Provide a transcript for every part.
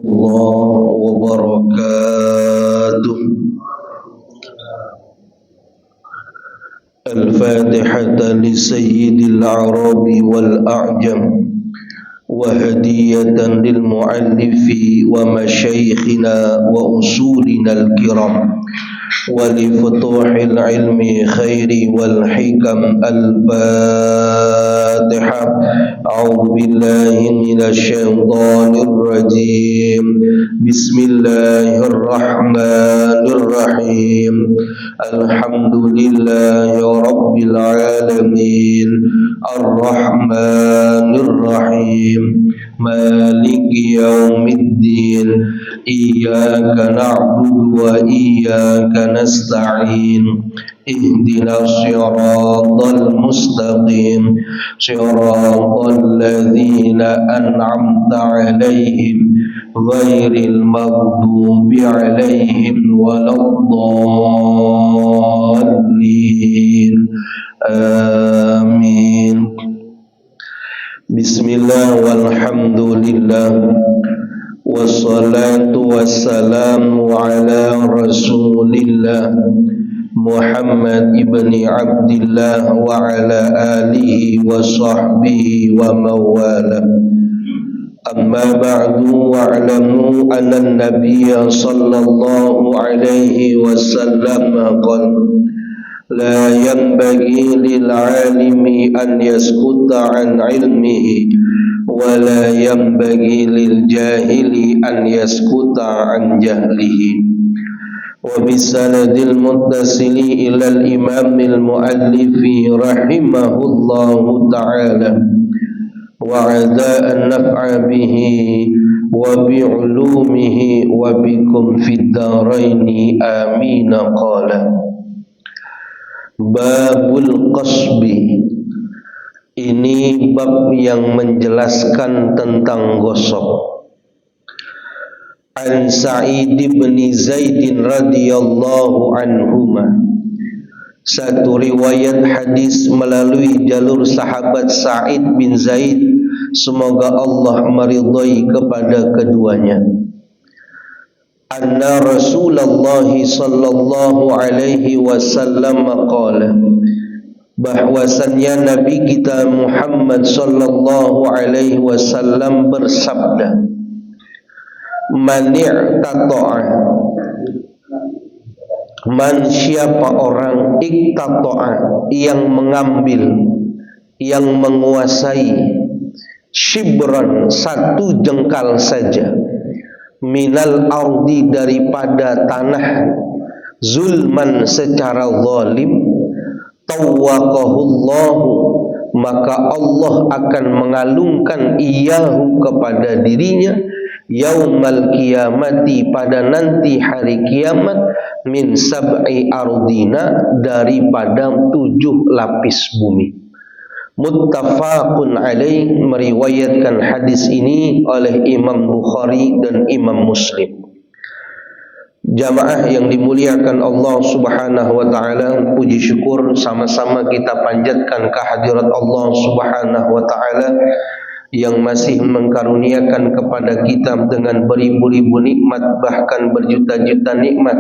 الله وبركاته. الفاتحة لسيد الأعراب والأعجم وهدية للمؤلف ومشايخنا وأصولنا الكرام ولفتوح العلم خير والحكم. الفاتحة. أعوذ بالله من الشيطان الرجيم. بسم الله الرحمن الرحيم. الحمد لله رب العالمين الرحمن الرحيم مالك يوم الدين إياك نعبد وإياك نستعين اهدنا الصراط المستقيم صراط الذين أنعمت عليهم غير المغضوب عليهم ولا الضالين آمين. Bismillah walhamdulillah wassalatu wassalamu ala rasulillah Muhammad ibni Abdillah wa ala alihi wa sahbihi wa mawala. Amma ba'du wa'lamu anna an-nabiyya sallallahu alaihi wasallam qala la yanbaghi lil 'alimi an yaskuta 'an 'ilmihi wa la yanbaghi lil jahili an yaskuta 'an jahlihi. Wa bisanadil muttasili ila al-imam al-muallifi rahimahullahu ta'ala wa 'ada'an naf'a bihi wa bi'ulumihi wa bikum fid daraini amin. Qala Babul Qasbi. Ini bab yang menjelaskan tentang gosok. An Sa'id bin Zaid radhiyallahu anhuma. Satu riwayat hadis melalui jalur sahabat Sa'id bin Zaid, semoga Allah meridhai kepada keduanya. Anna Rasulullah sallallahu alaihi wasallam qala, bahwasannya Nabi kita Muhammad sallallahu alaihi wasallam bersabda, man i'tata'a, man siapa orang, iktata'a yang mengambil, yang menguasai, shibran satu jengkal saja, minal ardi daripada tanah, zulman secara zalim, tawwaqahullahu maka Allah akan mengalungkan iyahu kepada dirinya, yaumal qiyamati pada nanti hari kiamat, min sab'i ardina daripada 7 lapis bumi. Muttafaqun alaih, meriwayatkan hadis ini oleh Imam Bukhari dan Imam Muslim. Jamaah yang dimuliakan Allah subhanahu wa ta'ala, puji syukur sama-sama kita panjatkan kehadirat Allah subhanahu wa ta'ala yang masih mengkaruniakan kepada kita dengan beribu-ribu nikmat, bahkan berjuta-juta nikmat.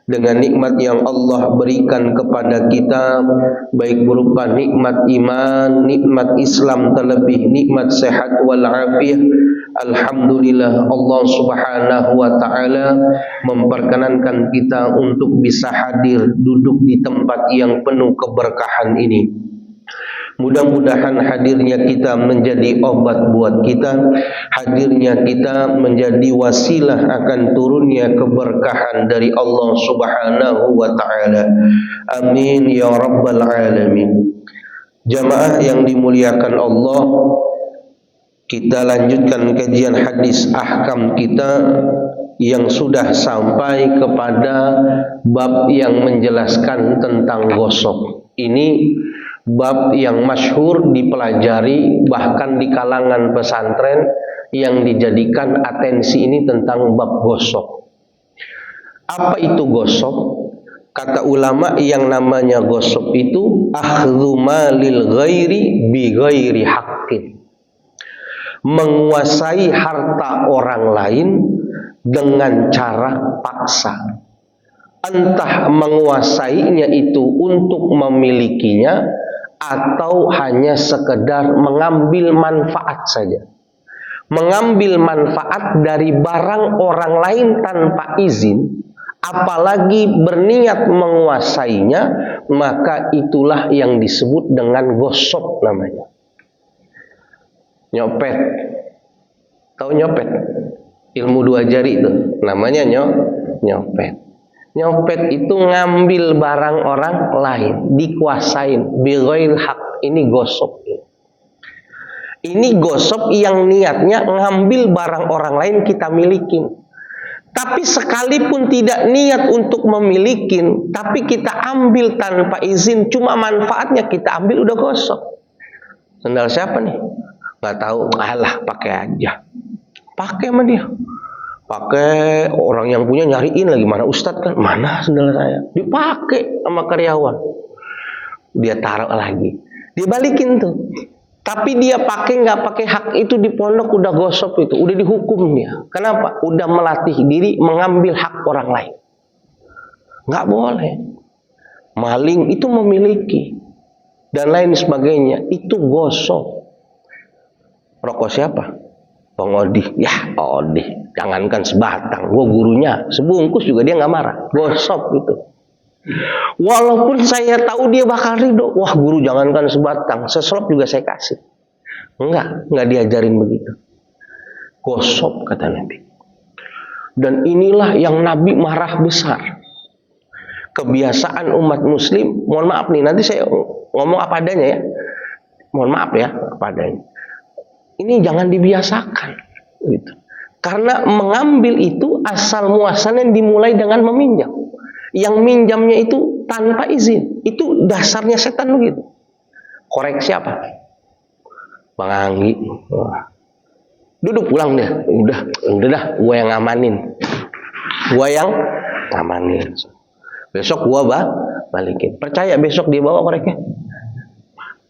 Dengan nikmat yang Allah berikan kepada kita, baik berupa nikmat iman, nikmat Islam, terlebih nikmat sehat wal afiyah. Alhamdulillah Allah subhanahu wa ta'ala memperkenankan kita untuk bisa hadir duduk di tempat yang penuh keberkahan ini. Mudah-mudahan hadirnya kita menjadi obat buat kita, hadirnya kita menjadi wasilah akan turunnya keberkahan dari Allah subhanahu wa ta'ala. Amin ya rabbal alamin. Jamaah yang dimuliakan Allah, kita lanjutkan kajian hadis ahkam kita yang sudah sampai kepada bab yang menjelaskan tentang gosok. Ini bab yang masyhur dipelajari bahkan di kalangan pesantren, yang dijadikan atensi ini tentang bab gosok. Apa itu gosok? Kata ulama, yang namanya gosok itu akhdhu malil ghairi bi ghairi haqqin, menguasai harta orang lain dengan cara paksa. Entah menguasainya itu untuk memilikinya atau hanya sekedar mengambil manfaat saja. Mengambil manfaat dari barang orang lain tanpa izin, apalagi berniat menguasainya, maka itulah yang disebut dengan gosok namanya. Nyopet. Tahu nyopet? Ilmu dua jari itu namanya nyopet. Nyopet itu ngambil barang orang lain, dikuasain, bighairil haq. Ini gosok. Ini gosok yang niatnya ngambil barang orang lain kita milikin. Tapi sekalipun tidak niat untuk memilikin, tapi kita ambil tanpa izin, cuma manfaatnya kita ambil, udah gosok. Sendal siapa nih? Gak tahu, alah pakai aja. Pakai sama dia. Pakai, orang yang punya nyariin lagi, mana Ustadz kan, mana sendal saya? Dipakai sama karyawan. Dia taruh lagi, dia balikin tuh. Tapi dia pakai nggak pakai hak itu di pondok udah gosok itu, udah dihukum dia. Kenapa? Udah melatih diri mengambil hak orang lain. Nggak boleh. Maling itu memiliki dan lain sebagainya, itu gosok. Rokok siapa? Bang Odi. Ya Odi, jangankan sebatang, gua gurunya sebungkus juga dia nggak marah. Gosok itu. Walaupun saya tahu dia bakal ridho, wah guru jangankan sebatang, seselop juga saya kasih. Enggak diajarin begitu. Gosok kata Nabi. Dan inilah yang Nabi marah besar. Kebiasaan umat muslim, mohon maaf nih, nanti saya ngomong apa adanya ya. Mohon maaf ya, apa adanya. Ini jangan dibiasakan gitu. Karena mengambil itu asal muasalnya dimulai dengan meminjam. Yang minjamnya itu tanpa izin, itu dasarnya setan begitu. Koreksi apa? Bang Anggi, duduk pulang dia, udah dah, gua yang ngamanin, besok gua balikin. Percaya besok dia bawa koreknya,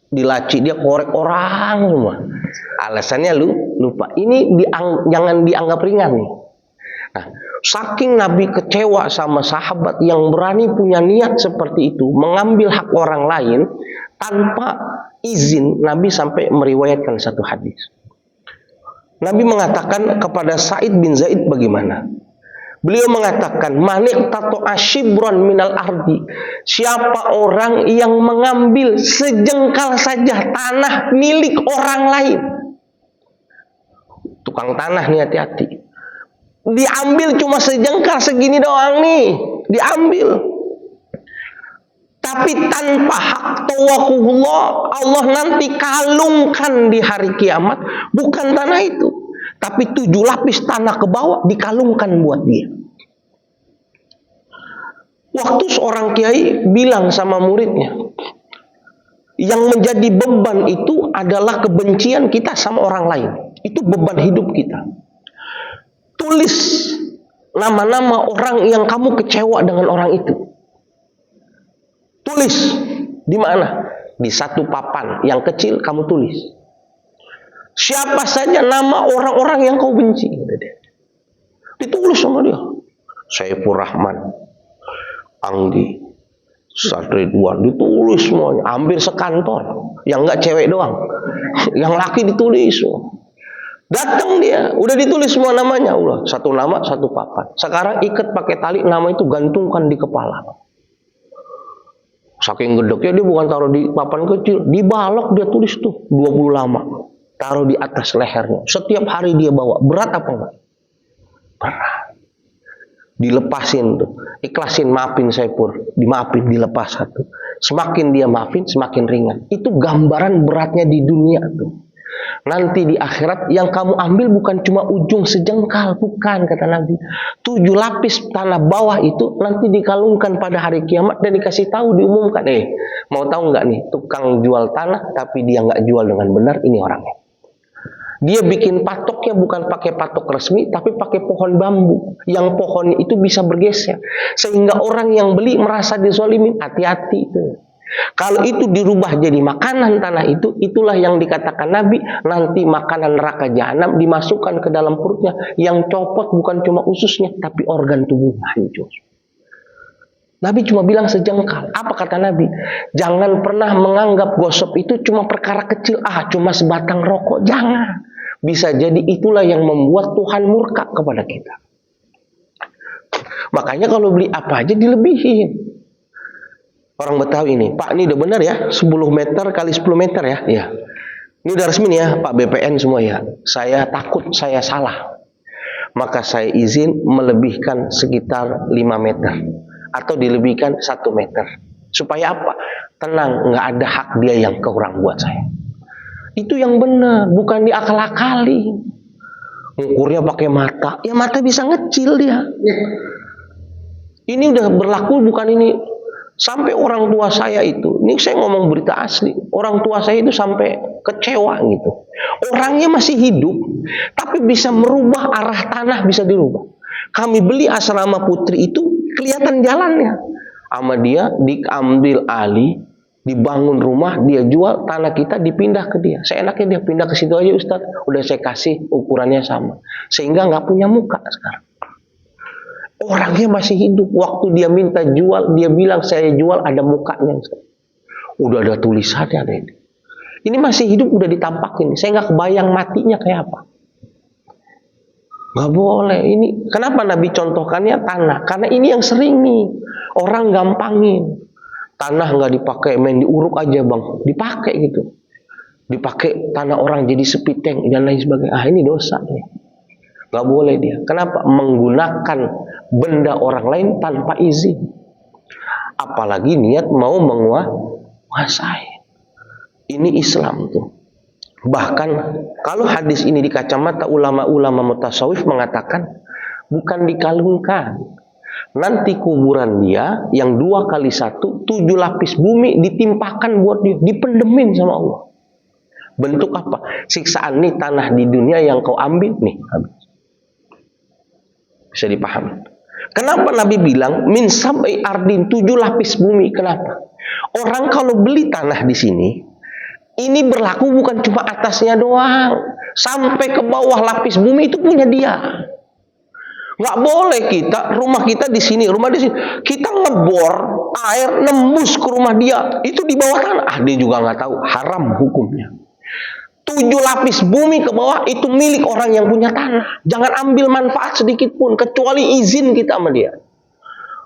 dilaci dia korek orang semua. Alasannya lupa. Ini jangan dianggap ringan nih. Nah, saking Nabi kecewa sama sahabat yang berani punya niat seperti itu, mengambil hak orang lain tanpa izin, Nabi sampai meriwayatkan satu hadis. Nabi mengatakan kepada Sa'id bin Zaid bagaimana? Beliau mengatakan, "Maniqtata'a shibran minal ardi." Siapa orang yang mengambil sejengkal saja tanah milik orang lain. Tukang tanah nih hati-hati. Diambil cuma sejengkal segini doang nih, diambil. Tapi tanpa hak tawakullah, Allah nanti kalungkan di hari kiamat, bukan tanah itu, tapi 7 lapis tanah ke bawah dikalungkan buat dia. Waktu seorang kiai bilang sama muridnya, yang menjadi beban itu adalah kebencian kita sama orang lain. Itu beban hidup kita. Tulis nama-nama orang yang kamu kecewa dengan orang itu. Tulis di mana? Di satu papan yang kecil kamu tulis. Siapa saja nama orang-orang yang kau benci. Ditulis sama dia. Saiful Rahman, Anggi, Sadridwan, ditulis semuanya. Hampir sekantor. Yang enggak cewek doang. Yang laki ditulis semua. Datang dia, udah ditulis semua namanya, udah satu nama satu papan. Sekarang ikat pakai tali, nama itu gantungkan di kepala. Saking gedeknya dia bukan taruh di papan kecil, di balok dia tulis tuh 20 lama, taruh di atas lehernya. Setiap hari dia bawa. Berat apa enggak? Berat. Dilepasin tuh, ikhlasin, maafin saya Pur, dimaafin, dilepas satu. Semakin dia maafin, semakin ringan. Itu gambaran beratnya di dunia tuh. Nanti di akhirat yang kamu ambil bukan cuma ujung sejengkal, bukan, kata Nabi. 7 lapis tanah bawah itu nanti dikalungkan pada hari kiamat dan dikasih tahu, diumumkan. Mau tahu nggak nih, tukang jual tanah tapi dia nggak jual dengan benar, ini orangnya. Dia bikin patoknya bukan pakai patok resmi, tapi pakai pohon bambu. Yang pohon itu bisa bergeser. Sehingga orang yang beli merasa dizolimin. Hati-hati itu. Kalau itu dirubah jadi makanan tanah itu, itulah yang dikatakan Nabi, nanti makanan neraka jahanam dimasukkan ke dalam perutnya, yang copot bukan cuma ususnya, tapi organ tubuhnya hancur. Nabi cuma bilang sejengkal. Apa kata Nabi? Jangan pernah menganggap gosok itu cuma perkara kecil, cuma sebatang rokok. Jangan. Bisa jadi itulah yang membuat Tuhan murka kepada kita. Makanya kalau beli apa aja dilebihin. Orang Betawi ini, Pak, ini udah benar ya, 10 meter kali 10 meter ya. Ya. Ini udah resmi nih ya, Pak BPN semua ya. Saya takut saya salah. Maka saya izin melebihkan sekitar 5 meter. Atau dilebihkan 1 meter. Supaya apa? Tenang, nggak ada hak dia yang kurang buat saya. Itu yang benar, bukan diakal-akali. Ngukurnya pakai mata. Ya mata bisa ngecil dia. Ini udah berlaku bukan ini. Sampai orang tua saya itu, ini saya ngomong berita asli, orang tua saya itu sampai kecewa gitu. Orangnya masih hidup, tapi bisa merubah arah tanah, bisa dirubah. Kami beli asrama Putri itu, kelihatan jalannya. Sama dia diambil alih, dibangun rumah, dia jual, tanah kita dipindah ke dia. Seenaknya dia pindah ke situ aja Ustaz, udah saya kasih ukurannya sama. Sehingga nggak punya muka sekarang. Orangnya masih hidup. Waktu dia minta jual, dia bilang saya jual ada mukanya. Udah ada tulisannya. Ini masih hidup udah ditampakin. Saya nggak kebayang matinya kayak apa. Nggak boleh. Ini kenapa Nabi contohkannya tanah? Karena ini yang sering nih orang gampangin. Tanah nggak dipakai, main diuruk aja bang. Dipakai gitu. Dipakai tanah orang jadi sepiteng dan lain sebagainya. Ini dosa nih. Gak boleh dia. Kenapa? Menggunakan benda orang lain tanpa izin. Apalagi niat mau menguasai. Ini Islam tuh. Bahkan kalau hadis ini di kacamata ulama-ulama mutasawif mengatakan bukan dikalungkan. Nanti kuburan dia yang 2 kali 1, 7 lapis bumi ditimpakan buat dia, dipendemin sama Allah. Bentuk apa? Siksaan nih tanah di dunia yang kau ambil nih habis. Bisa dipahami. Kenapa Nabi bilang min sampai ardin 7 lapis bumi? Kenapa? Orang kalau beli tanah di sini, ini berlaku bukan cuma atasnya doang, sampai ke bawah lapis bumi itu punya dia. Nggak boleh kita, rumah kita di sini, rumah di sini, kita ngebor air nembus ke rumah dia, itu di bawah tanah. Dia juga nggak tahu, haram hukumnya. 7 lapis bumi ke bawah itu milik orang yang punya tanah. Jangan ambil manfaat sedikit pun kecuali izin kita sama dia.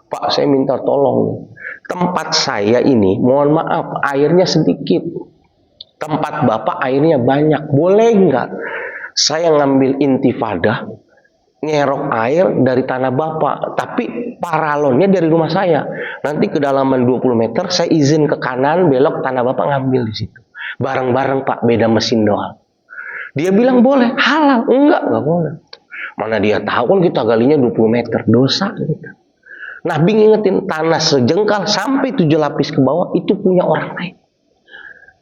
Pak, saya minta tolong nih. Tempat saya ini, mohon maaf, airnya sedikit. Tempat Bapak airnya banyak. Boleh nggak saya ngambil intifadah, nyerok air dari tanah Bapak, tapi paralonnya dari rumah saya. Nanti kedalaman 20 meter, saya izin ke kanan, belok tanah Bapak ngambil di situ. Bareng-bareng Pak, beda mesin doang. Dia bilang boleh, halal. Enggak boleh. Mana dia tahu kan kita galinya 20 meter, dosa gitu. Nabi ngingetin tanah sejengkal sampai 7 lapis ke bawah itu punya orang lain.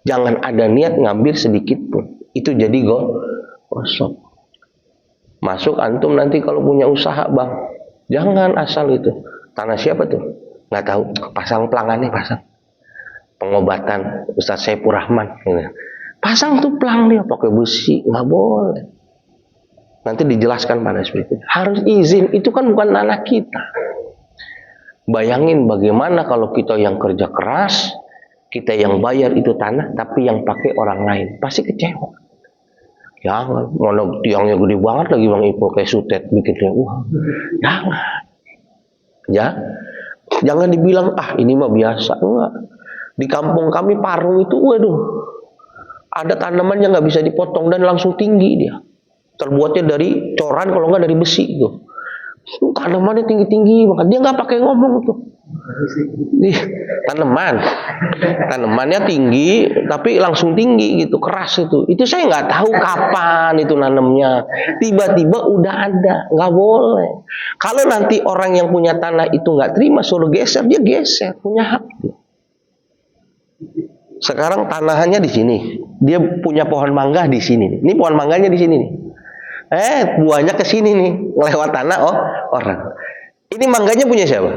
Jangan ada niat ngambil sedikit pun. Itu jadi gosok. Masuk antum nanti kalau punya usaha bang, jangan asal itu. Tanah siapa tuh? Nggak tahu. Pasang pelangannya, pasang. Pengobatan Ustaz Saifur Rahman gitu. Pasang tuh pelang dia pakai besi, nggak boleh. Nanti dijelaskan pada seperti itu. Harus izin, itu kan bukan tanah kita. Bayangin bagaimana kalau kita yang kerja keras, kita yang bayar itu tanah, tapi yang pakai orang lain, pasti kecewa. Jangan, mana tiangnya gede banget lagi Bang Ipo kayak sutet bikinnya, jangan. Ya, jangan dibilang ini mah biasa, enggak. Di kampung kami Parung itu, waduh, ada tanaman yang nggak bisa dipotong dan langsung tinggi dia. Terbuatnya dari coran, kalau nggak dari besi itu. Tanamannya tinggi-tinggi, maka dia nggak pakai ngomong tuh. Tanamannya tinggi, tapi langsung tinggi gitu, keras itu. Itu saya nggak tahu kapan itu nanamnya. Tiba-tiba udah ada, nggak boleh. Kalau nanti orang yang punya tanah itu nggak terima, suruh geser, dia geser, punya hak. Sekarang tanahannya di sini, dia punya pohon mangga di sini. Ini pohon mangganya di sini nih. Buahnya ke sini nih, ngelewat tanah orang. Ini mangganya punya siapa?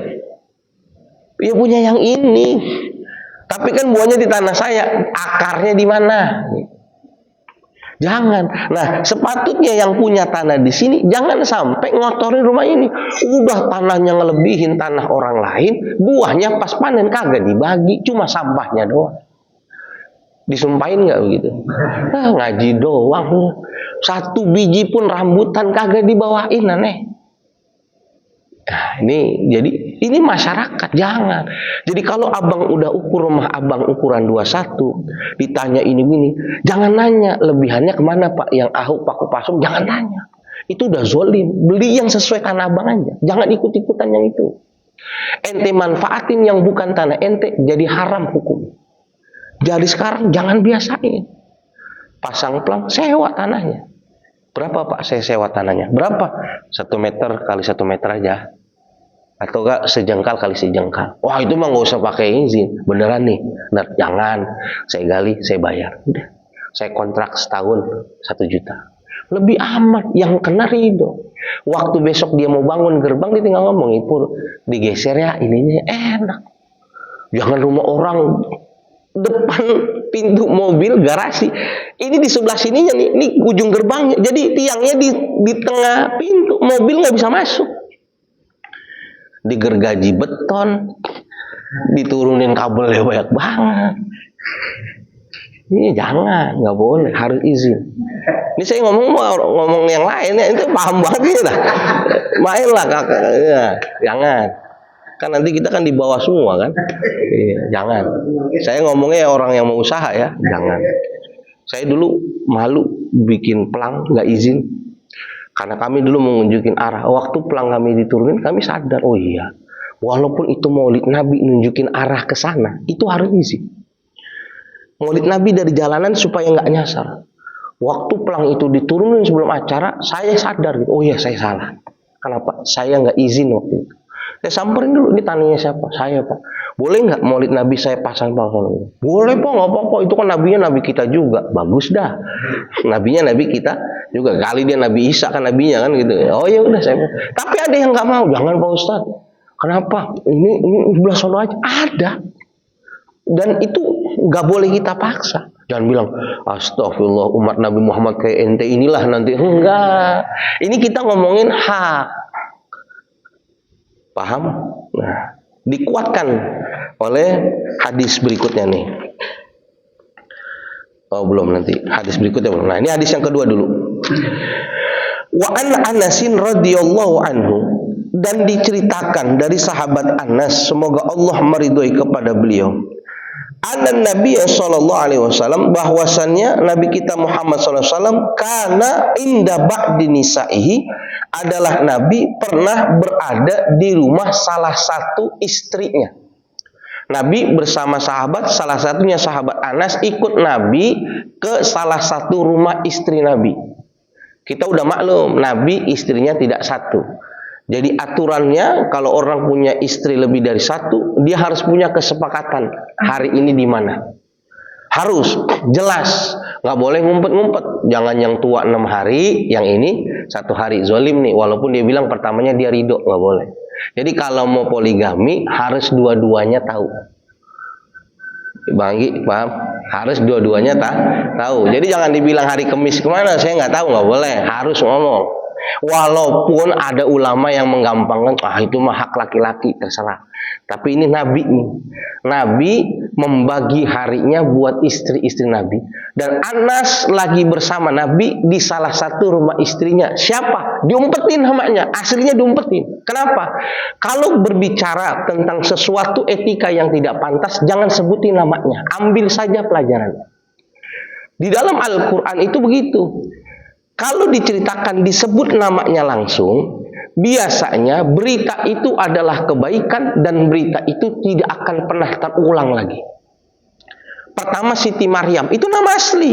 Ya punya yang ini. Tapi kan buahnya di tanah saya, akarnya di mana? Jangan. Nah, sepatutnya yang punya tanah di sini jangan sampai ngotorin rumah ini. Udah tanahnya ngelebihin tanah orang lain, buahnya pas panen kagak dibagi, cuma sampahnya doang. Disumpahin nggak begitu? Ngaji doang. Satu biji pun rambutan kagak dibawain, aneh. Nah, ini masyarakat, jangan. Jadi kalau abang udah ukur rumah abang ukuran 21, ditanya ini, jangan nanya lebihannya kemana pak, yang ahuk paku pasung, jangan tanya. Itu udah zolim. Beli yang sesuai tanah abang aja, jangan ikut-ikutan yang itu. Ente manfaatin yang bukan tanah ente, jadi haram hukum. Jadi sekarang jangan biasain. Pasang plang, sewa tanahnya. Berapa pak saya sewa tanahnya? Berapa? 1 meter kali 1 meter aja. Atau enggak sejengkal kali sejengkal. Wah itu mah nggak usah pakai izin. Beneran nih. Nah, jangan. Saya gali, saya bayar. Udah. Saya kontrak setahun 1 juta. Lebih amat. Yang kena ridho. Waktu besok dia mau bangun gerbang, dia tinggal ngomong, Pur, digeser ya ininya, enak. Jangan rumah orang depan pintu mobil garasi. Ini di sebelah sininya nih, ini ujung gerbangnya. Jadi tiangnya di tengah pintu, mobil nggak bisa masuk. Digergaji beton, diturunin kabelnya banyak banget. Ini jangan, nggak boleh, harus izin. Ini saya ngomong yang lain ya, itu paham banget ya. Main lah kakak, ya, jangan. Kan nanti kita kan di bawah semua kan. Jangan. Saya ngomongnya orang yang mau usaha ya, jangan. Saya dulu malu bikin pelang nggak izin. Karena kami dulu menunjukin arah. Waktu pelang kami diturunin, kami sadar, oh iya, walaupun itu maulid Nabi nunjukin arah ke sana, itu harus izin. Maulid Nabi dari jalanan supaya nggak nyasar. Waktu pelang itu diturunin sebelum acara, saya sadar, oh iya saya salah. Kenapa? Saya nggak izin waktu itu. Saya samperin dulu, ini tanahnya siapa? Saya pak. Boleh nggak maulid Nabi saya pasang pelang? Boleh pak, nggak apa-apa. Itu kan nabinya nabi kita juga. Bagus dah. Nabinya nabi kita juga. Kali dia Nabi Isa kan nabinya kan gitu. Oh ya udah saya. Tapi ada yang nggak mau. Jangan pak Ustaz. Kenapa? Ini belah sono aja. Ada. Dan itu nggak boleh kita paksa. Jangan bilang astagfirullah umat Nabi Muhammad kayak ente inilah nanti. Enggak. Ini kita ngomongin hak. Paham? Nah, dikuatkan oleh hadis berikutnya nih. Oh belum, nanti hadis berikutnya belum. Nah ini hadis yang kedua dulu. Wa an Anasin radhiyallahu anhu, dan diceritakan dari sahabat Anas, semoga Allah meridhoi kepada beliau. Anna Nabi sallallahu alaihi wasallam, bahwasannya Nabi kita Muhammad sallallahu alaihi wasallam kana inda ba'di nisaihi, adalah Nabi pernah berada di rumah salah satu istrinya. Nabi bersama sahabat, salah satunya sahabat Anas ikut Nabi ke salah satu rumah istri Nabi. Kita udah maklum, Nabi istrinya tidak satu. Jadi aturannya kalau orang punya istri lebih dari satu, dia harus punya kesepakatan hari ini di mana. Harus jelas, nggak boleh ngumpet-ngumpet. Jangan yang tua 6 hari, yang ini 1 hari. Zolim nih, walaupun dia bilang pertamanya dia ridho, nggak boleh. Jadi kalau mau poligami harus dua-duanya tahu. Bang Gi, paham? Harus dua-duanya tahu. Jadi jangan dibilang hari Kamis kemana, saya nggak tahu, nggak boleh. Harus ngomong. Walaupun ada ulama yang menggampangkan, itu mah hak laki-laki, terserah. Tapi ini Nabi nih. Nabi membagi harinya buat istri-istri Nabi. Dan Anas lagi bersama Nabi di salah satu rumah istrinya. Siapa? Diumpetin namanya. Aslinya diumpetin. Kenapa? Kalau berbicara tentang sesuatu etika yang tidak pantas, jangan sebutin namanya. Ambil saja pelajaran. Di dalam Al-Quran itu begitu. Kalau diceritakan disebut namanya langsung, biasanya berita itu adalah kebaikan dan berita itu tidak akan pernah terulang lagi. Pertama Siti Maryam, itu nama asli.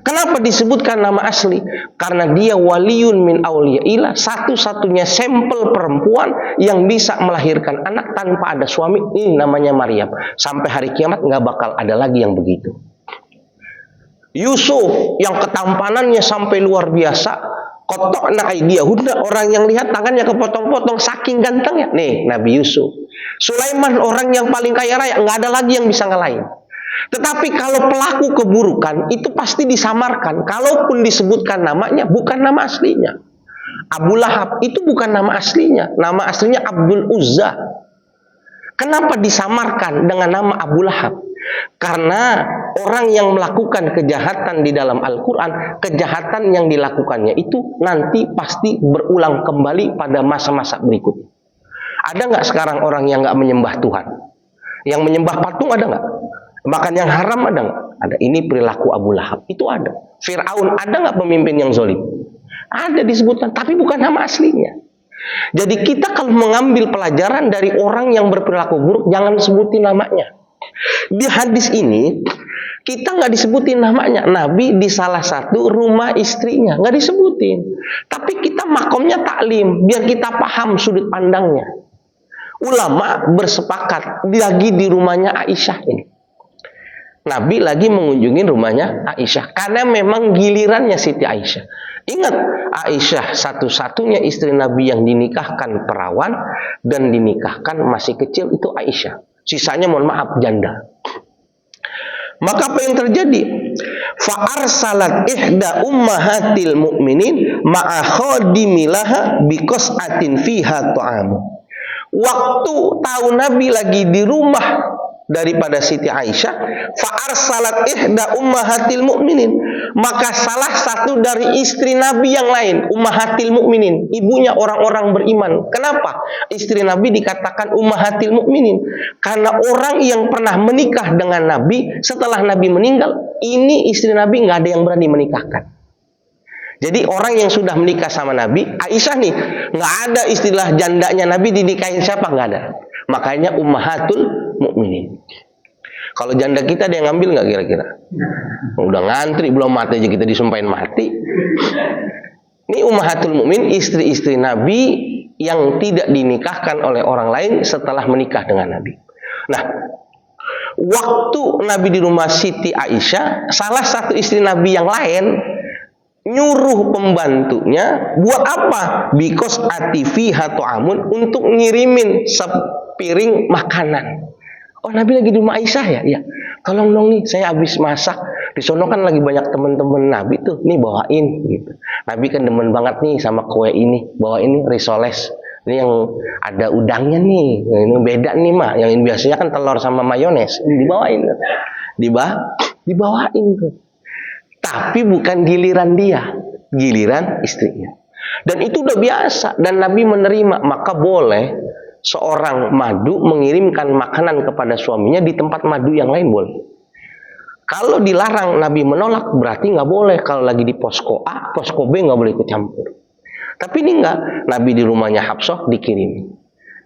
Kenapa disebutkan nama asli? Karena dia waliyun min auliyaillah, satu-satunya sampel perempuan yang bisa melahirkan anak tanpa ada suami. Ini namanya Maryam. Sampai hari kiamat nggak bakal ada lagi yang begitu. Yusuf yang ketampanannya sampai luar biasa, qata'na aydiyahunna, orang yang lihat tangannya kepotong-potong saking gantengnya. Nih Nabi Yusuf. Sulaiman orang yang paling kaya raya, nggak ada lagi yang bisa ngalahin. Tetapi kalau pelaku keburukan itu pasti disamarkan. Kalaupun disebutkan namanya, bukan nama aslinya. Abu Lahab itu bukan nama aslinya. Nama aslinya Abdul Uzza. Kenapa disamarkan dengan nama Abu Lahab? Karena orang yang melakukan kejahatan di dalam Al-Quran, kejahatan yang dilakukannya itu nanti pasti berulang kembali pada masa-masa berikutnya. Ada nggak sekarang orang yang nggak menyembah Tuhan? Yang menyembah patung ada nggak? Makan yang haram ada nggak? Ada. Ini perilaku Abu Lahab. Itu ada. Fir'aun ada nggak pemimpin yang zalim? Ada disebutkan, tapi bukan nama aslinya. Jadi kita kalau mengambil pelajaran dari orang yang berperilaku buruk, jangan sebutin namanya. Di hadis ini kita nggak disebutin namanya. Nabi di salah satu rumah istrinya nggak disebutin, tapi kita makomnya taklim biar kita paham sudut pandangnya. Ulama bersepakat lagi di rumahnya Aisyah ini. Nabi lagi mengunjungi rumahnya Aisyah karena memang gilirannya Siti Aisyah. Ingat, Aisyah satu-satunya istri Nabi yang dinikahkan perawan dan dinikahkan masih kecil itu Aisyah. Sisanya mohon maaf janda. Maka apa yang terjadi? Fa arsalat ihda ummahatil mu'minin ma'a khadimilaha biqas'atin fiha ta'am. Waktu tahu Nabi lagi di rumah daripada Siti Aisyah, fa arsalat ihda ummahatil mu'minin, maka salah satu dari istri Nabi yang lain, ummahatil mu'minin, ibunya orang-orang beriman. Kenapa istri Nabi dikatakan ummahatil mu'minin? Karena orang yang pernah menikah dengan Nabi setelah Nabi meninggal, ini istri Nabi nggak ada yang berani menikahkan. Jadi orang yang sudah menikah sama Nabi, Aisyah nih, nggak ada istilah jandanya Nabi dinikahin siapa, nggak ada. Makanya ummahatul mukminin. Kalau janda kita ada yang ngambil nggak kira-kira? Udah ngantri belum mati aja kita disumpahin mati. Ini ummahatul mukmin, istri-istri Nabi yang tidak dinikahkan oleh orang lain setelah menikah dengan Nabi. Nah, waktu Nabi di rumah Siti Aisyah, salah satu istri Nabi yang lain nyuruh pembantunya buat apa? Because atifiha ta'amun, untuk ngirimin sepiring makanan. Oh, Nabi lagi di rumah Aisyah ya? Iya. Tolong dong nih, saya habis masak. Di sono kan lagi banyak teman-teman Nabi tuh, nih bawain gitu. Nabi kan demen banget nih sama kue ini. Bawain nih risoles. Ini yang ada udangnya nih. Ini beda nih, Mak. Yang ini biasanya kan telur sama mayones. Ini dibawain. Dibawain tuh. Tapi bukan giliran dia, giliran istrinya. Dan itu udah biasa, dan Nabi menerima. Maka boleh seorang madu mengirimkan makanan kepada suaminya di tempat madu yang lain, boleh. Kalau dilarang, Nabi menolak, berarti nggak boleh. Kalau lagi di posko A, posko B nggak boleh ikut campur. Tapi ini nggak, Nabi di rumahnya Hafsah dikirimin,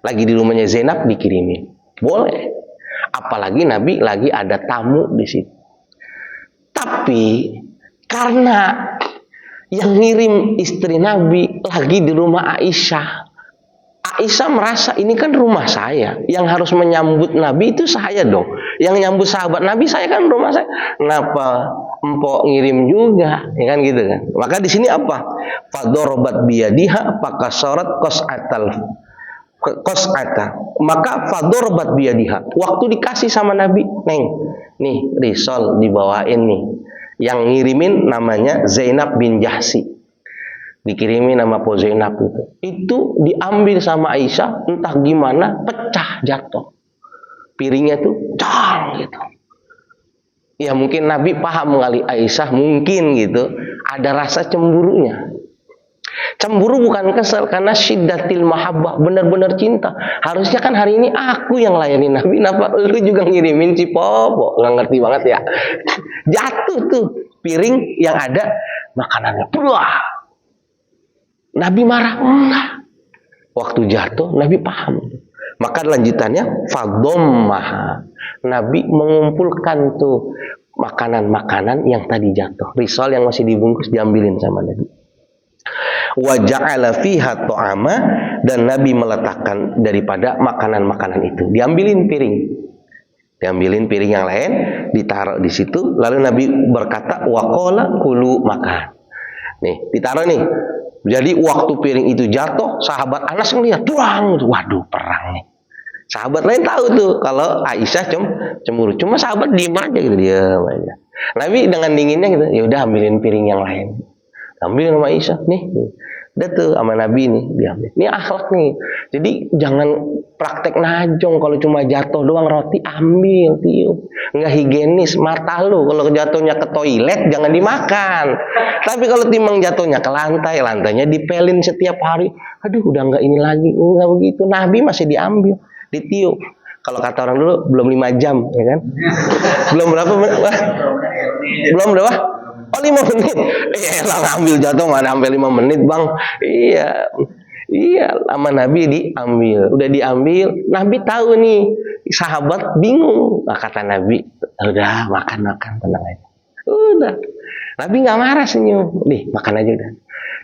lagi di rumahnya Zainab dikirimin, boleh. Apalagi Nabi lagi ada tamu di situ. Tapi karena yang ngirim istri Nabi lagi di rumah Aisyah, Aisyah merasa ini kan rumah saya, yang harus menyambut Nabi itu saya dong, yang nyambut sahabat Nabi saya kan rumah saya. Kenapa empok ngirim juga, ya kan gitu kan? Maka di sini apa? Fadorobat biyadiha pakasorat kos'ata. Maka fadorobat biyadiha. Waktu dikasih sama Nabi, Neng, nih risol dibawain nih. Yang ngirimin namanya Zainab bin Jahsi. Dikirimin nama Po Zainab itu. Itu diambil sama Aisyah, entah gimana pecah jatuh. Piringnya tuh cang gitu. Ya mungkin Nabi paham kali Aisyah mungkin gitu ada rasa cemburunya. Cemburu bukan kesel, karena syiddatil mahabbah, benar-benar cinta. Harusnya kan hari ini aku yang layanin Nabi, kenapa lu juga ngirimin cipopo? Nggak ngerti banget ya. Jatuh tuh piring yang ada makanannya. Wah. Nabi marah? Enggak. Waktu jatuh Nabi paham. Maka lanjutannya fadhammaha. Nabi mengumpulkan tuh makanan-makanan yang tadi jatuh. Risol yang masih dibungkus diambilin sama Nabi. Wa ja'ala fiha ta'ama, dan Nabi meletakkan daripada makanan-makanan itu. Diambilin piring yang lain, ditaruh di situ. Lalu Nabi berkata, wa qala kulu makan. Nih, ditaruh nih. Jadi waktu piring itu jatuh, sahabat Anas ngeliat, waduh perang nih. Sahabat lain tahu tuh kalau Aisyah cemburu. Cuma sahabat diem aja gitu, diam aja. Nabi dengan dinginnya gitu, ya udah ambilin piring yang lain. Ambil sama Aisyah nih. Udah tuh sama Nabi nih diambil. Ini akhlak nih. Jadi jangan praktek najong, kalau cuma jatuh doang roti ambil, tiup. Enggak higienis, mata lu kalau jatuhnya ke toilet jangan dimakan. Tapi kalau timbang jatuhnya ke lantai, lantainya dipelin setiap hari. Aduh udah enggak ini lagi, enggak begitu. Nabi masih diambil, ditiup. Kalau kata orang dulu belum 5 jam, ya kan? Belum berapa? Belum berapa? Oh 5 menit. Lah ngambil jatuh nggak sampai 5 menit bang. Iya, sama Nabi diambil. Udah diambil, Nabi tahu nih sahabat bingung. Nah, kata Nabi, udah makan tenang aja. Udah, Nabi nggak marah, senyum. Nih makan aja udah.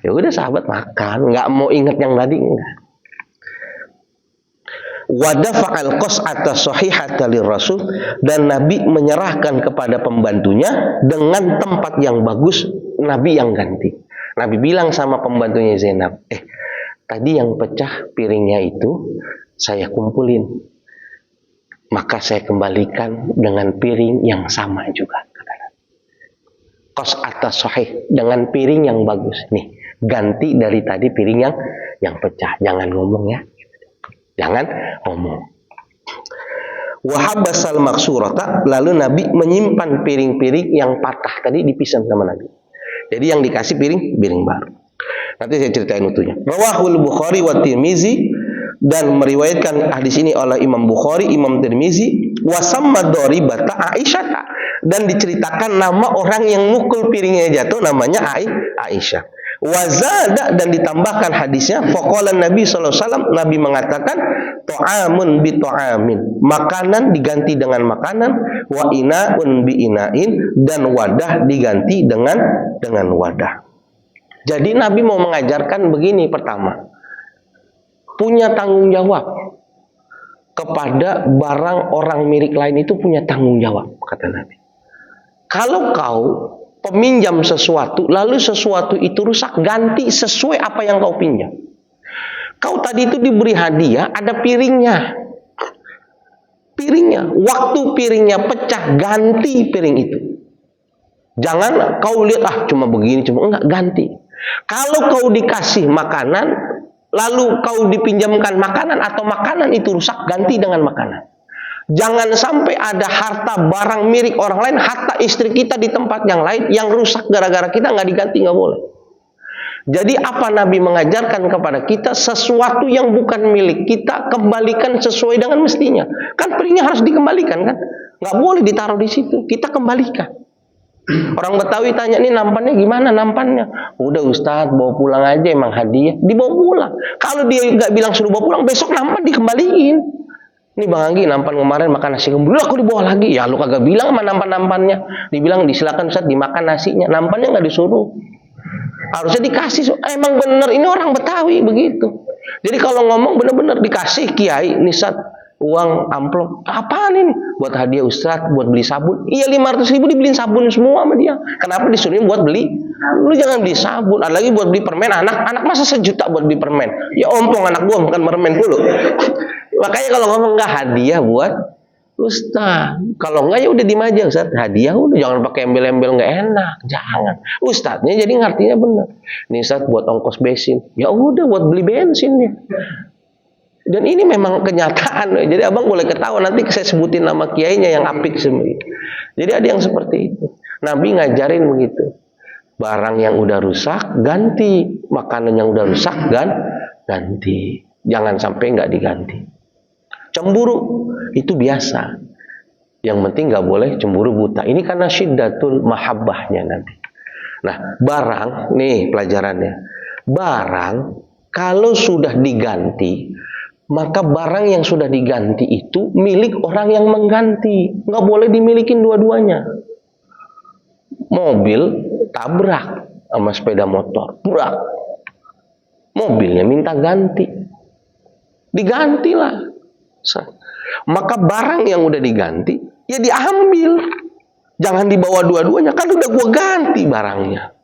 Ya udah sahabat makan, nggak mau inget yang tadi enggak. Wadafa'al qas'ata sahihata lirrasul, dan Nabi menyerahkan kepada pembantunya dengan tempat yang bagus, Nabi yang ganti. Nabi bilang sama pembantunya Zainab, tadi yang pecah piringnya itu saya kumpulin, maka saya kembalikan dengan piring yang sama juga. Qas'ata sahih, dengan piring yang bagus. Nih, ganti dari tadi piring yang pecah. Jangan ngomong ya. Jangan ngomong. Wahabasal maksurata, lalu Nabi menyimpan piring-piring yang patah tadi dipisah sama Nabi. Jadi yang dikasih piring baru. Nanti saya ceritain utuhnya. Rawahul Bukhari wa Tirmizi, dan meriwayatkan hadis ini oleh Imam Bukhari, Imam Tirmizi, wasamma daribata Aisyah, dan diceritakan nama orang yang mukul piringnya jatuh namanya Aisyah. Wazada, dan ditambahkan hadisnya, faqala Nabi sallallahu alaihi wasallam, Nabi mengatakan, ta'amun bi ta'amin, makanan diganti dengan makanan, wa ina'un bi ina'in, dan wadah diganti dengan wadah. Jadi Nabi mau mengajarkan begini, pertama, punya tanggung jawab kepada barang orang milik lain, itu punya tanggung jawab, kata Nabi. Kalau kau peminjam sesuatu, lalu sesuatu itu rusak, ganti sesuai apa yang kau pinjam. Kau tadi itu diberi hadiah, ada piringnya. Waktu piringnya pecah, ganti piring itu. Jangan kau lihat, cuma begini, enggak, ganti. Kalau kau dikasih makanan, lalu kau dipinjamkan makanan, atau makanan itu rusak, ganti dengan makanan. Jangan sampai ada harta barang milik orang lain, harta istri kita di tempat yang lain yang rusak gara-gara kita nggak diganti, nggak boleh. Jadi apa Nabi mengajarkan kepada kita, sesuatu yang bukan milik kita kembalikan sesuai dengan mestinya. Kan piringnya harus dikembalikan kan, nggak boleh ditaruh di situ, kita kembalikan. Orang Betawi tanya, nih nampannya gimana nampannya? Udah Ustadz, bawa pulang aja, emang hadiah, dibawa pulang. Kalau dia nggak bilang suruh bawa pulang, besok nampan dikembaliin. Ini Bang Anggi nampan kemarin makan nasi kembali, aku dibawa lagi. Ya lu kagak bilang sama nampan-nampannya. Dibilang disilakan Ustaz dimakan nasinya, nampannya nggak disuruh. Harusnya dikasih. Emang bener, ini orang Betawi begitu. Jadi kalau ngomong bener-bener dikasih, Kiai nih Ustaz, uang amplop. Apaan ini? Buat hadiah Ustaz, buat beli sabun. Iya 500.000 dibeliin sabun semua sama dia. Kenapa disuruhin buat beli? Lu jangan beli sabun, ada lagi buat beli permen. Anak masa 1 juta buat beli permen? Ya ompong anak gua bukan permen dulu. Makanya kalau ngomong nggak hadiah buat Ustaz, kalau nggak ya udah diem aja Ustaz. Hadiah udah, jangan pakai embel-embel, nggak enak, jangan. Ustaznya jadi ngartinya benar. Nih Ustaz buat ongkos bensin, ya udah buat beli bensin ya. Dan ini memang kenyataan. Jadi abang boleh ketawa, nanti saya sebutin nama kiainya yang apik semua. Jadi ada yang seperti itu. Nabi ngajarin begitu. Barang yang udah rusak ganti, makanan yang udah rusak ganti. Jangan sampai nggak diganti. Cemburu itu biasa. Yang penting nggak boleh cemburu buta. Ini karena syiddatul mahabbahnya nanti. Nah, barang, nih pelajarannya. Barang kalau sudah diganti, maka barang yang sudah diganti itu milik orang yang mengganti. Nggak boleh dimilikin dua-duanya. Mobil tabrak sama sepeda motor, brak. Mobilnya minta ganti. Digantilah. Maka barang yang udah diganti, ya diambil. Jangan dibawa dua-duanya, kan udah gua ganti barangnya.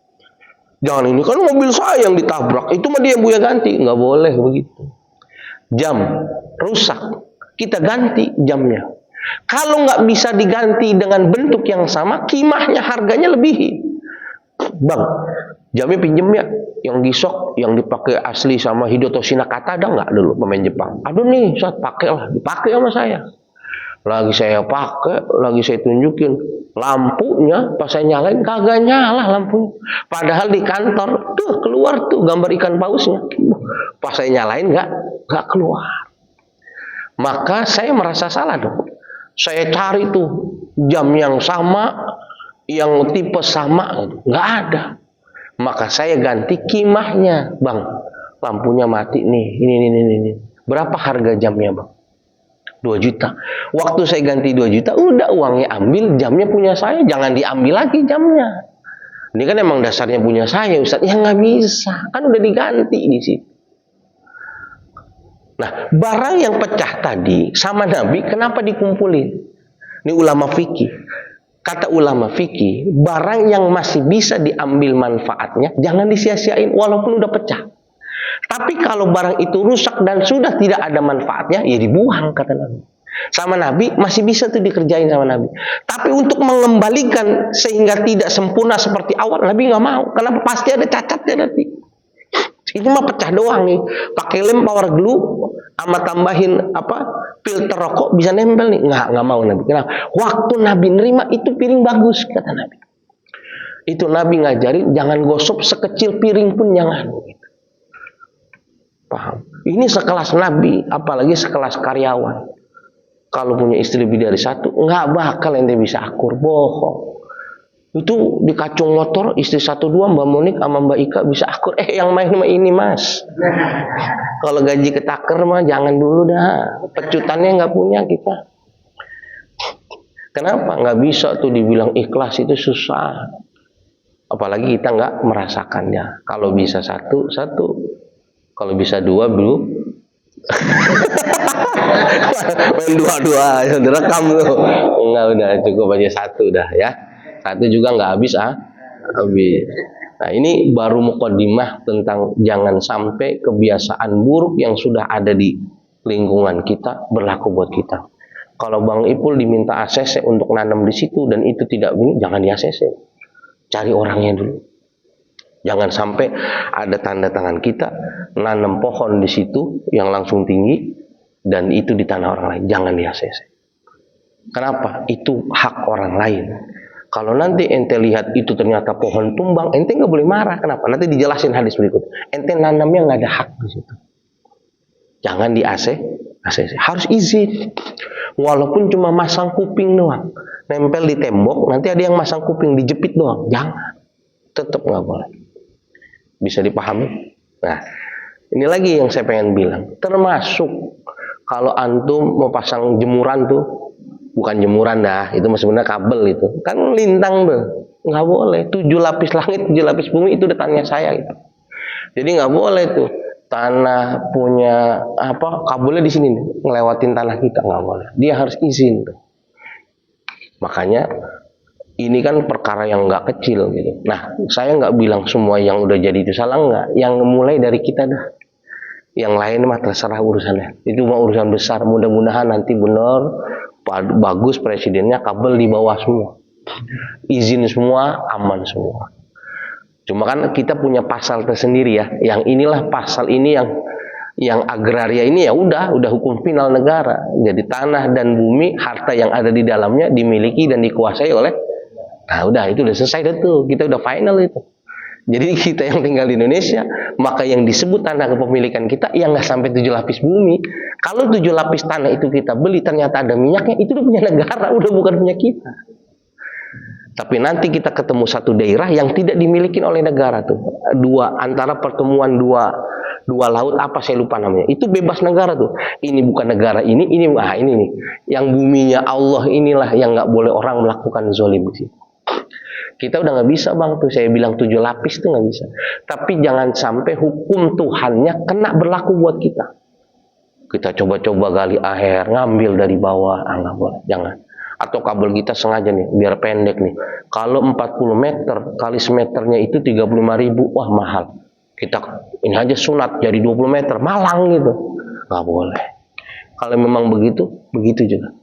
Jangan ini kan mobil saya yang ditabrak, itu mah dia yang ganti. Nggak boleh begitu. Jam rusak, kita ganti jamnya. Kalau nggak bisa diganti dengan bentuk yang sama, kimahnya harganya lebih. Bang, jamnya pinjem ya, yang gisok, yang dipakai asli sama Hidotoshi Nakata ada nggak dulu pemain Jepang? Aduh nih, saat pakai lah, dipakai sama saya. Lagi saya pakai, lagi saya tunjukin lampunya, pas saya nyalain kagak nyala lampunya. Padahal di kantor tuh keluar tuh gambar ikan pausnya. Pas saya nyalain nggak keluar. Maka saya merasa salah dong. Saya cari tuh jam yang sama, yang tipe sama, nggak ada. Maka saya ganti kimahnya, bang. Lampunya mati nih, ini. Berapa harga jamnya, bang? 2 juta. Waktu saya ganti 2 juta, udah uangnya ambil, jamnya punya saya, jangan diambil lagi jamnya. Ini kan emang dasarnya punya saya, Ustaz. Ya nggak bisa, kan udah diganti di situ. Nah, barang yang pecah tadi sama Nabi, kenapa dikumpulin? Ini ulama fikih. Kata ulama fikih, barang yang masih bisa diambil manfaatnya, jangan disia-siain walaupun udah pecah. Tapi kalau barang itu rusak dan sudah tidak ada manfaatnya, ya dibuang, kata Nabi. Sama Nabi masih bisa tuh dikerjain sama Nabi. Tapi untuk mengembalikan sehingga tidak sempurna seperti awal, Nabi nggak mau. Kenapa? Pasti ada cacatnya nanti. Ini mah pecah doang nih. Pakai lem power glue sama tambahin filter rokok bisa nempel nih. Nggak mau Nabi. Kenapa? Waktu Nabi nerima itu piring bagus, kata Nabi. Itu Nabi ngajarin jangan gosok sekecil piring pun jangan. Paham? Ini sekelas Nabi, apalagi sekelas karyawan. Kalau punya istri lebih dari satu, nggak bakal ente bisa akur, bohong. Itu di kacung motor istri 1-2, Mbak Monik sama Mbak Ika bisa akur. Yang main sama ini mas. Kalau gaji ketaker mah jangan dulu dah. Pecutannya nggak punya kita. Kenapa? Nggak bisa tuh dibilang ikhlas, itu susah. Apalagi kita nggak merasakannya. Kalau bisa satu. Kalau bisa 2 belum. Main 2-2 direkam tuh. Enggak, udah cukup aja 1 dah ya. 1 juga nggak habis habis. Nah, ini baru muqaddimah tentang jangan sampai kebiasaan buruk yang sudah ada di lingkungan kita berlaku buat kita. Kalau Bang Ipul diminta ACC untuk nanam di situ dan itu tidak bunyi, jangan di ACC. Cari orangnya dulu. Jangan sampai ada tanda tangan kita nanam pohon di situ yang langsung tinggi dan itu di tanah orang lain. Jangan di ACC. Kenapa? Itu hak orang lain. Kalau nanti ente lihat itu ternyata pohon tumbang, ente nggak boleh marah. Kenapa? Nanti dijelasin hadis berikut. Ente nanamnya nggak ada hak di situ. Jangan di ACC. Harus izin. Walaupun cuma masang kuping doang, nempel di tembok, nanti ada yang masang kuping dijepit doang. Jangan. Tetap nggak boleh. Bisa dipahami? Nah, ini lagi yang saya pengen bilang. Termasuk kalau antum mau pasang jemuran tuh, bukan jemuran dah, itu sebenarnya kabel itu. Kan lintang tuh. Nggak boleh. 7 lapis langit, 7 lapis bumi itu udah tanya saya gitu. Jadi nggak boleh tuh tanah punya kabelnya di sini nih, ngelewatin tanah kita, nggak boleh. Dia harus izin tuh. Makanya ini kan perkara yang nggak kecil gitu. Nah, saya nggak bilang semua yang udah jadi itu salah, nggak. Yang mulai dari kita dah. Yang lain mah terserah urusannya. Itu mah urusan besar. Mudah-mudahan nanti benar bagus presidennya, kabel di bawah semua, izin semua, aman semua. Cuma kan kita punya pasal tersendiri ya. Yang inilah pasal ini yang agraria ini ya udah hukum final negara. Jadi tanah dan bumi, harta yang ada di dalamnya dimiliki dan dikuasai oleh. Nah udah itu udah selesai tuh. Kita udah final itu. Jadi kita yang tinggal di Indonesia, maka yang disebut tanah kepemilikan kita yang nggak sampai 7 lapis bumi. Kalau 7 lapis tanah itu kita beli ternyata ada minyaknya, itu udah punya negara, udah bukan punya kita. Tapi nanti kita ketemu satu daerah yang tidak dimiliki oleh negara tuh. Antara pertemuan dua laut apa saya lupa namanya. Itu bebas negara tuh. Ini bukan negara ini nih. Yang buminya Allah inilah yang nggak boleh orang melakukan zalim di situ. Kita udah nggak bisa bang tuh, saya bilang 7 lapis tuh nggak bisa. Tapi jangan sampai hukum Tuhannya kena berlaku buat kita. Kita coba-coba gali air, ngambil dari bawah, nggak boleh, jangan. Atau kabel kita sengaja nih, biar pendek nih. Kalau 40 meter kali semeternya itu 35.000, wah mahal. Kita ini aja sunat jadi 20 meter, malang gitu, nggak boleh. Kalau memang begitu, begitu juga.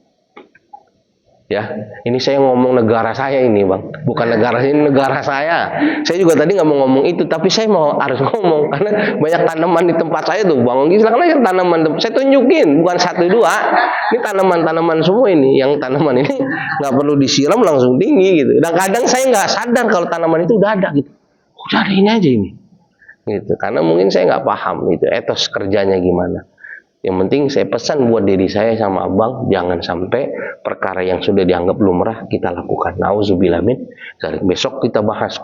Ya, ini saya ngomong negara saya ini bang, bukan negara ini, negara saya. Saya juga tadi nggak mau ngomong itu, tapi saya harus ngomong karena banyak tanaman di tempat saya tuh bang. Silakan aja tanaman, saya tunjukin, bukan 1 2. Ini tanaman-tanaman semua ini, yang tanaman ini nggak perlu disiram langsung tinggi gitu. Dan kadang saya nggak sadar kalau tanaman itu udah ada gitu. Udah ada ini aja ini, gitu. Karena mungkin saya nggak paham itu etos kerjanya gimana. Yang penting saya pesan buat diri saya sama abang, jangan sampai perkara yang sudah dianggap lumrah kita lakukan. Nauzubillah min dzalik. Besok kita bahas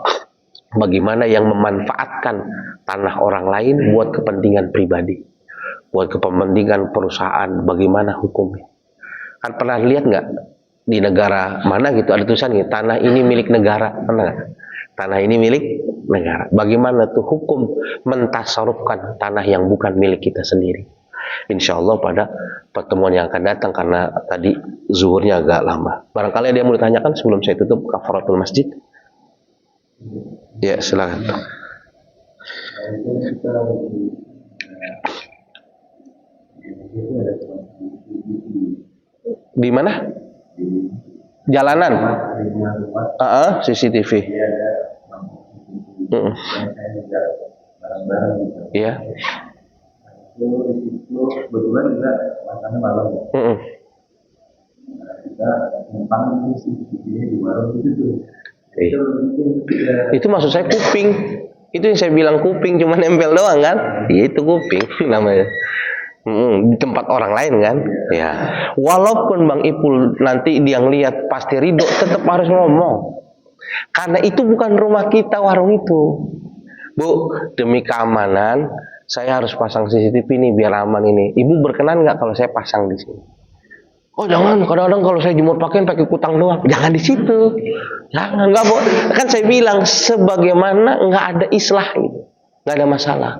bagaimana yang memanfaatkan tanah orang lain buat kepentingan pribadi, buat kepentingan perusahaan, bagaimana hukumnya. Kan pernah lihat nggak di negara mana gitu ada tulisan gitu, tanah ini milik negara, pernah nggak? Tanah ini milik negara. Bagaimana tuh hukum mentasarufkan tanah yang bukan milik kita sendiri? Insya Allah pada pertemuan yang akan datang, karena tadi zuhurnya agak lama. Barangkali ada yang mau ditanyakan sebelum saya tutup kafaratul masjid. Ya, silakan. Di mana? Jalanan. CCTV. Iya. Kebetulan juga masanya malam. Kita numpang di CCTV di warung itu. Itu maksud saya kuping. Itu yang saya bilang kuping, cuma nempel doang kan? Iya, itu kuping namanya. Di tempat orang lain kan? Ya. Walaupun Bang Ipul nanti dia ngelihat pasti ridho, tetap harus ngomong. Karena itu bukan rumah kita, warung itu. Bu, demi keamanan saya harus pasang CCTV nih biar aman ini. Ibu berkenan nggak kalau saya pasang di sini? Oh jangan, kadang-kadang kalau saya jemur pakaian pakai kutang doang. Jangan di situ. Jangan, nggak boleh. Kan saya bilang sebagaimana nggak ada islah gitu, nggak ada masalah.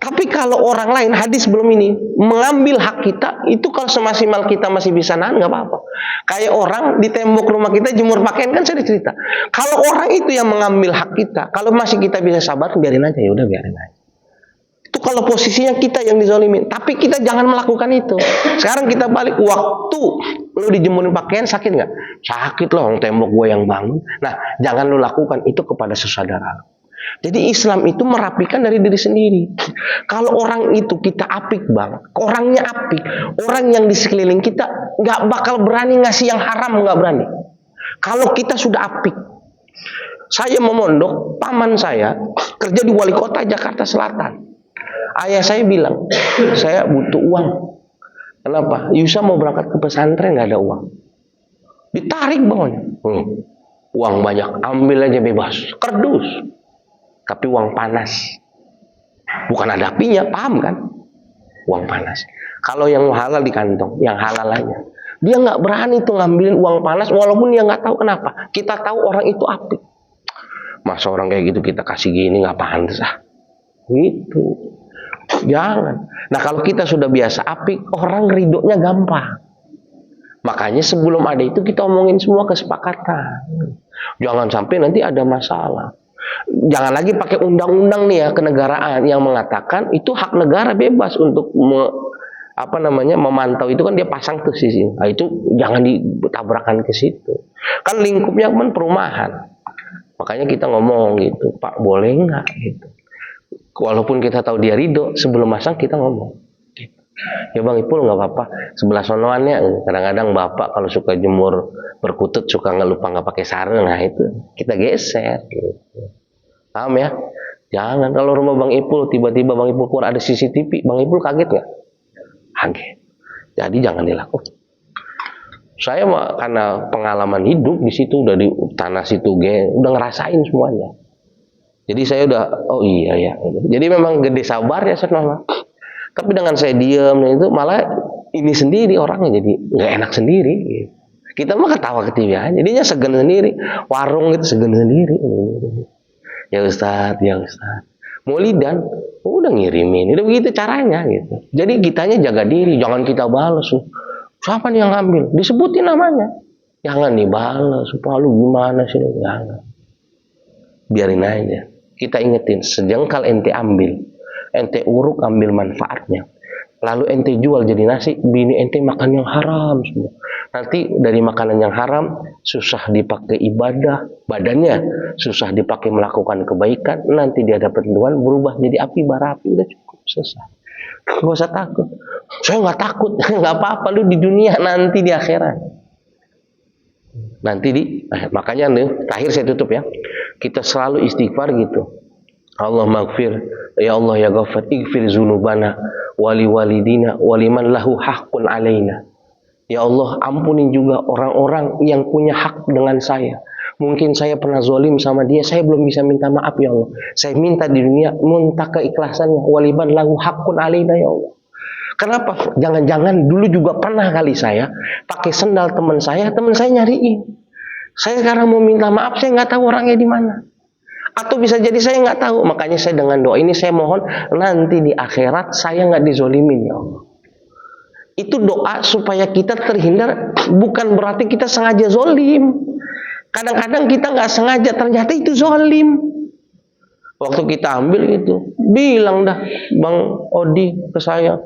Tapi kalau orang lain, hadis sebelum ini, mengambil hak kita, itu kalau semaksimal kita masih bisa nahan, nggak apa-apa. Kayak orang di tembok rumah kita jemur pakaian, kan saya cerita. Kalau orang itu yang mengambil hak kita, kalau masih kita bisa sabar, biarin aja, ya udah biarin aja. Itu kalau posisinya kita yang dizolimin. Tapi kita jangan melakukan itu. Sekarang kita balik, waktu lu dijemurin pakaian sakit nggak? Sakit loh, tembok gue yang bangun. Nah, jangan lu lakukan itu kepada saudara. Jadi Islam itu merapikan dari diri sendiri. Kalau orang itu kita apik bang, orangnya apik, orang yang di sekeliling kita nggak bakal berani ngasih yang haram, nggak berani. Kalau kita sudah apik. Saya memondok, paman saya kerja di wali kota Jakarta Selatan. Ayah saya bilang, saya butuh uang. Kenapa? Yusa mau berangkat ke pesantren, nggak ada uang. Ditarik bawahnya. Uang banyak, ambil aja bebas. Kerdus. Tapi uang panas. Bukan ada apinya, paham kan? Uang panas. Kalau yang halal di kantong, yang halal aja. Dia nggak berani tuh ngambilin uang panas, walaupun dia nggak tahu kenapa. Kita tahu orang itu apik. Masa orang kayak gitu kita kasih gini, nggak pantas ah. Gitu. Jangan. Nah kalau kita sudah biasa apik, orang ridhonya gampang. Makanya sebelum ada itu kita omongin semua kesepakatan. Jangan sampai nanti ada masalah. Jangan lagi pakai undang-undang nih ya kenegaraan yang mengatakan itu hak negara bebas untuk memantau itu, kan dia pasang tuh sisi. Nah itu jangan ditabrakan ke situ. Kan lingkupnya kan perumahan. Makanya kita ngomong gitu, Pak boleh nggak gitu. Walaupun kita tahu dia ridho, sebelum masang kita ngomong. Ya Bang Ipul nggak apa-apa. Sebelah sonoannya kadang-kadang bapak kalau suka jemur berkutut suka nggak pakai sarung, nah itu kita geser. Gitu. Paham ya? Jangan kalau rumah Bang Ipul tiba-tiba Bang Ipul keluar ada CCTV, Bang Ipul kaget nggak? Kaget. Jadi jangan dilakukan. Saya mah karena pengalaman hidup di situ udah di tanah situ udah ngerasain semuanya. Jadi saya udah, oh iya ya. Jadi memang gede sabar ya Mama. Tapi dengan saya diam itu malah ini sendiri orangnya jadi nggak enak sendiri. Gitu. Kita mah ketawa ketiwi aja, jadinya segan sendiri. Warung itu segan sendiri. Ya Ustadz, ya Ustadz. Maulidan, udah ngirimin. Itu begitu caranya gitu. Jadi kitanya jaga diri, jangan kita balas. Siapa nih yang ngambil? Disebutin namanya. Jangan dibalas. Supaya lu gimana sih? Jangan. Biarin aja. Kita ingetin, sejengkal ente ambil, ente uruk ambil manfaatnya. lalu ente jual jadi nasi, bini ente makan yang haram semua. Nanti dari makanan yang haram susah dipakai ibadah, badannya susah dipakai melakukan kebaikan, nanti dia dapat Tuhan berubah jadi api bara api. Udah cukup, selesai. Gak usah takut. Saya nggak takut, nggak apa-apa, lu di dunia, nanti di akhirat. Makanya nih, terakhir saya tutup ya. Kita selalu istighfar gitu. Allah maghfir, ya Allah ya ghafar, ighfir zunubana wali walidina waliman lahu haqqun alaina. Ya Allah, ampunin juga orang-orang yang punya hak dengan saya. Mungkin saya pernah zalim sama dia, saya belum bisa minta maaf ya Allah. Saya minta di dunia, minta keikhlasannya, waliman lahu haqqun alaina ya Allah. Kenapa? Jangan-jangan dulu juga pernah kali saya pakai sendal teman saya nyariin. Saya sekarang mau minta maaf, saya nggak tahu orangnya di mana. Atau bisa jadi saya nggak tahu. Makanya saya dengan doa ini saya mohon nanti di akhirat saya nggak dizolimin ya Allah. Itu doa supaya kita terhindar. Bukan berarti kita sengaja zolim. Kadang-kadang kita nggak sengaja, ternyata itu zolim. Waktu kita ambil itu, bilang dah Bang Odi ke saya,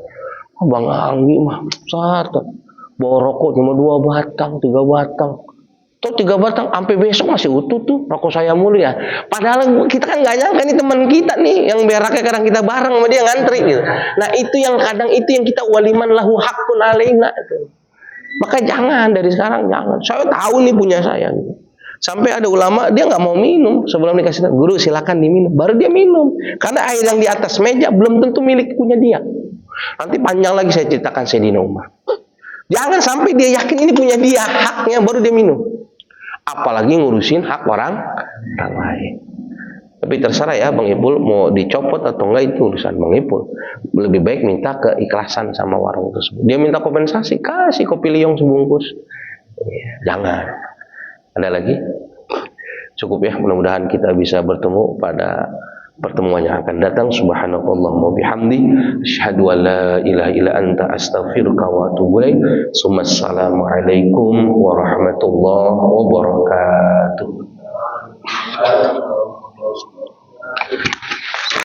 oh, Bang Anggi mah bawa rokok cuma 2 batang, 3 batang. Tuh 3 batang sampai besok masih utuh tuh rokok saya mulu ya. Padahal kita kan nggak nyangka nih teman kita nih yang beraknya kadang kita bareng sama dia ngantri gitu. Nah itu yang kadang itu yang kita waliman lahu haqqun alaina itu. Maka jangan dari sekarang jangan. Saya tahu nih punya saya. Gitu. Sampai ada ulama dia nggak mau minum sebelum dikasih guru silakan diminum, baru dia minum. Karena air yang di atas meja belum tentu milik punya dia. Nanti panjang lagi saya ceritakan Sayyidina Umar. Jangan sampai dia yakin ini punya dia haknya baru dia minum. Apalagi ngurusin hak orang lain. Tapi terserah ya Bang Ipul mau dicopot atau enggak itu urusan Bang Ipul. Lebih baik minta keikhlasan sama warung tersebut. Dia minta kompensasi, kasih kopi liong sebungkus. Jangan. Ada lagi? Cukup ya, mudah-mudahan kita bisa bertemu pada pertemuan yang akan datang. Subhanakallahumma bihamdi asyhadu an la ilaha illa anta astaghfiruka wa atubu ilaik. Assalamualaikum warahmatullahi wabarakatuh.